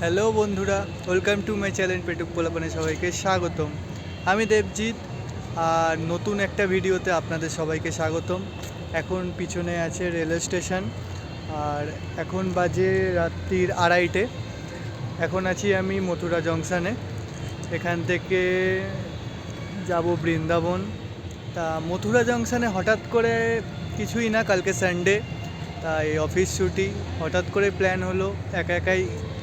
Hello বন্ধুরা, welcome to my channel পেটুক পোলাপানে সবাইকে স্বাগতম। আমি দেবজিৎ, আর নতুন একটা ভিডিওতে আপনাদের সবাইকে স্বাগতম। এখন পিছনে আছে রেলওয়ে স্টেশন, আর এখন বাজে রাত্রির 2:30। এখন আছি আমি মথুরা জংশনে। এখান থেকে যাব বৃন্দাবন। তা মথুরা জংশনে হঠাৎ করে কিছুই না, কালকে সানডে, তাই অফিস ছুটি, হঠাৎ করে প্ল্যান হলো, একা একাই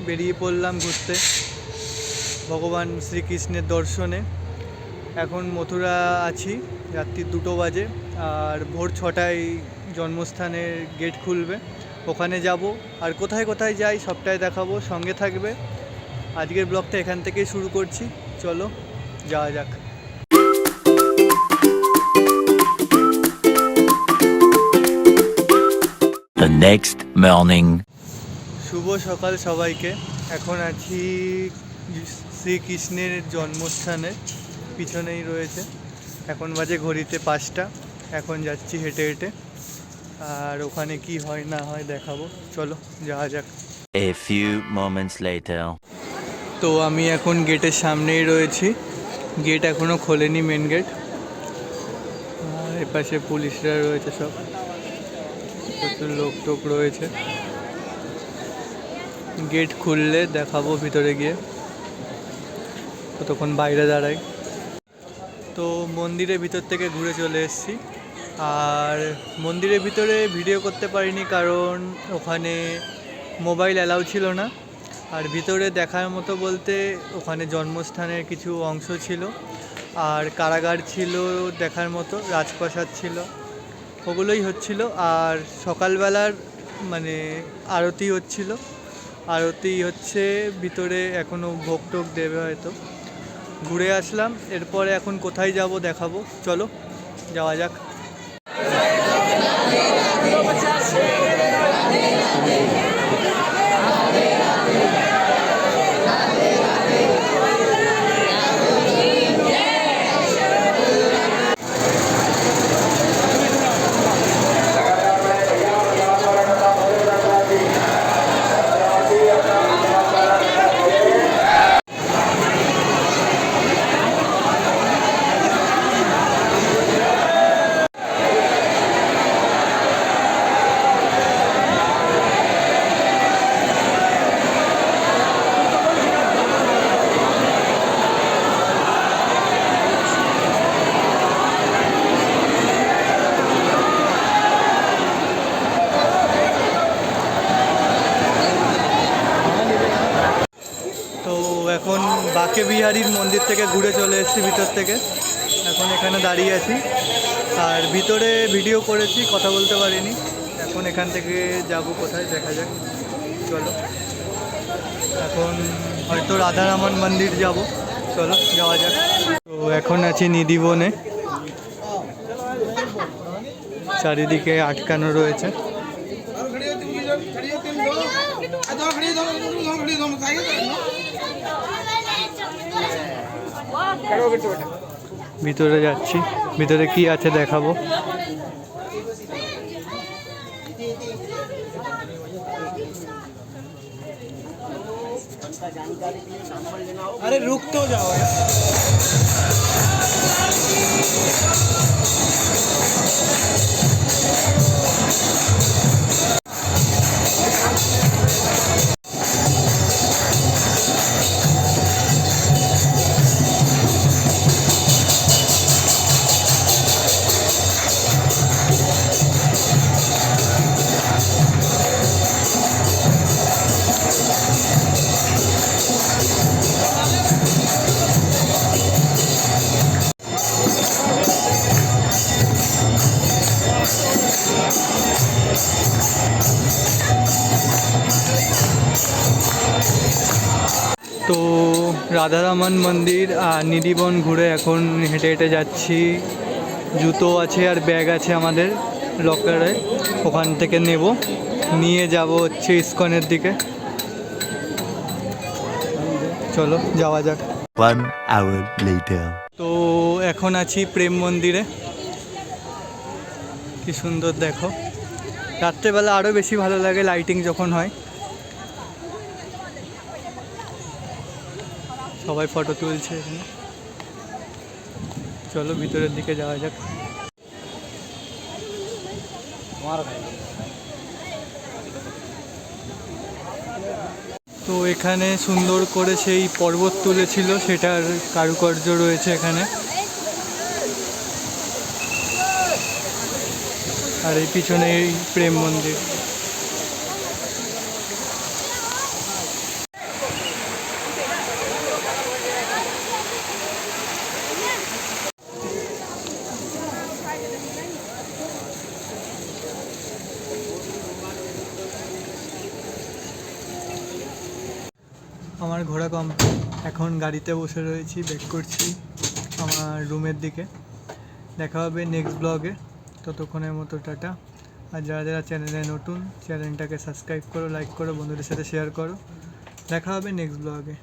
বেরিয়ে পড়লাম ঘুরতে ভগবান শ্রীকৃষ্ণের দর্শনে। এখন মথুরা আছি, রাত্রি 2 বাজে, আর ভোর 6টায় জন্মস্থানের গেট খুলবে, ওখানে যাব। আর কোথায় কোথায় যাই সবটাই দেখাবো, সঙ্গে থাকবে। আজকের ব্লগটা এখান থেকেই শুরু করছি, চলো যাওয়া যাক। The next morning. শুভ সকাল সবাইকে। এখন আছি শ্রীকৃষ্ণের জন্মস্থানে, পিছনেই রয়েছে। এখন বাজে ঘড়িতে 5টা। এখন যাচ্ছি হেঁটে হেঁটে, আর ওখানে কি হয় না হয় দেখাবো, চলো যাওয়া যাক। A few moments later. তো আমি এখন গেটের সামনেই রয়েছি, গেট এখনও খোলেনি, মেন গেট। আর এপাশে পুলিশরা রয়েছে, সব প্রচুর লোক টোক রয়েছে। গেট খুললে দেখাবো ভিতরে গিয়ে, ততক্ষণ বাইরে দাঁড়াই। তো মন্দিরের ভিতর থেকে ঘুরে চলে এসেছি, আর মন্দিরের ভিতরে ভিডিও করতে পারিনি কারণ ওখানে মোবাইল অ্যালাউ ছিল না। আর ভিতরে দেখার মতো বলতে ওখানে জন্মস্থানের কিছু অংশ ছিল, আর কারাগার ছিল দেখার মতো, রাজপ্রাসাদ ছিল, ওগুলোই হচ্ছিল। আর সকালবেলার মানে আরতি হচ্ছিল, আরতি হচ্ছে ভিতরে, এখনও ভোগ টোগ দেবে হয়তো। ঘুরে আসলাম, এরপরে এখন কোথায় যাব দেখাবো, চলো যাওয়া যাক। তো এখন বাঁকে বিহারীর মন্দির থেকে ঘুরে চলে এসেছি ভিতর থেকে, এখন এখানে দাঁড়িয়ে আছি। আর ভিতরে ভিডিও করেছি, কথা বলতে পারিনি। এখন এখান থেকে যাব কোথায় দেখা যাক, চলো। এখন হয়তো রাধারামন মন্দির যাব, চলো যাওয়া যাক। তো এখন আছি নিধিবনে, চারিদিকে আটকানো রয়েছে। ভিতরে যাচ্ছি, ভিতরে কি আছে দেখাবো। আরে রুক তো যাও। তো রাধারামন মন্দির আর নিধিবন ঘুরে এখন হেঁটে হেঁটে যাচ্ছি। জুতো আছে আর ব্যাগ আছে আমাদের লকারে, ওখান থেকে নেব, নিয়ে যাব হচ্ছে ইস্কনের দিকে। চলো যাওয়া যাক। 1 hour later. তো এখন আছি প্রেম মন্দিরে, কি সুন্দর দেখো। রাত্রেবেলা আরও বেশি ভালো লাগে লাইটিং যখন হয়। সবাই ফটো তুলছে এখানে। চলো ভিতরের দিকে যাওয়া যাক। তো এখানে সুন্দর করে সেই পর্বত তুলেছিল, সেটার কারুকার্য রয়েছে এখানে। আর এই পিছনে এই প্রেম মন্দির। আমার ঘোরা কমপ্লিট, এখন গাড়িতে বসে রয়েছি, ব্যাক করছি আমার রুমের দিকে। দেখা হবে নেক্সট ব্লগে, ততক্ষণের মতো টাটা। আর যারা যারা চ্যানেলে নতুন, চ্যানেলটাকে সাবস্ক্রাইব করো, লাইক করো, বন্ধুদের সাথে শেয়ার করো। দেখা হবে নেক্সট ব্লগে।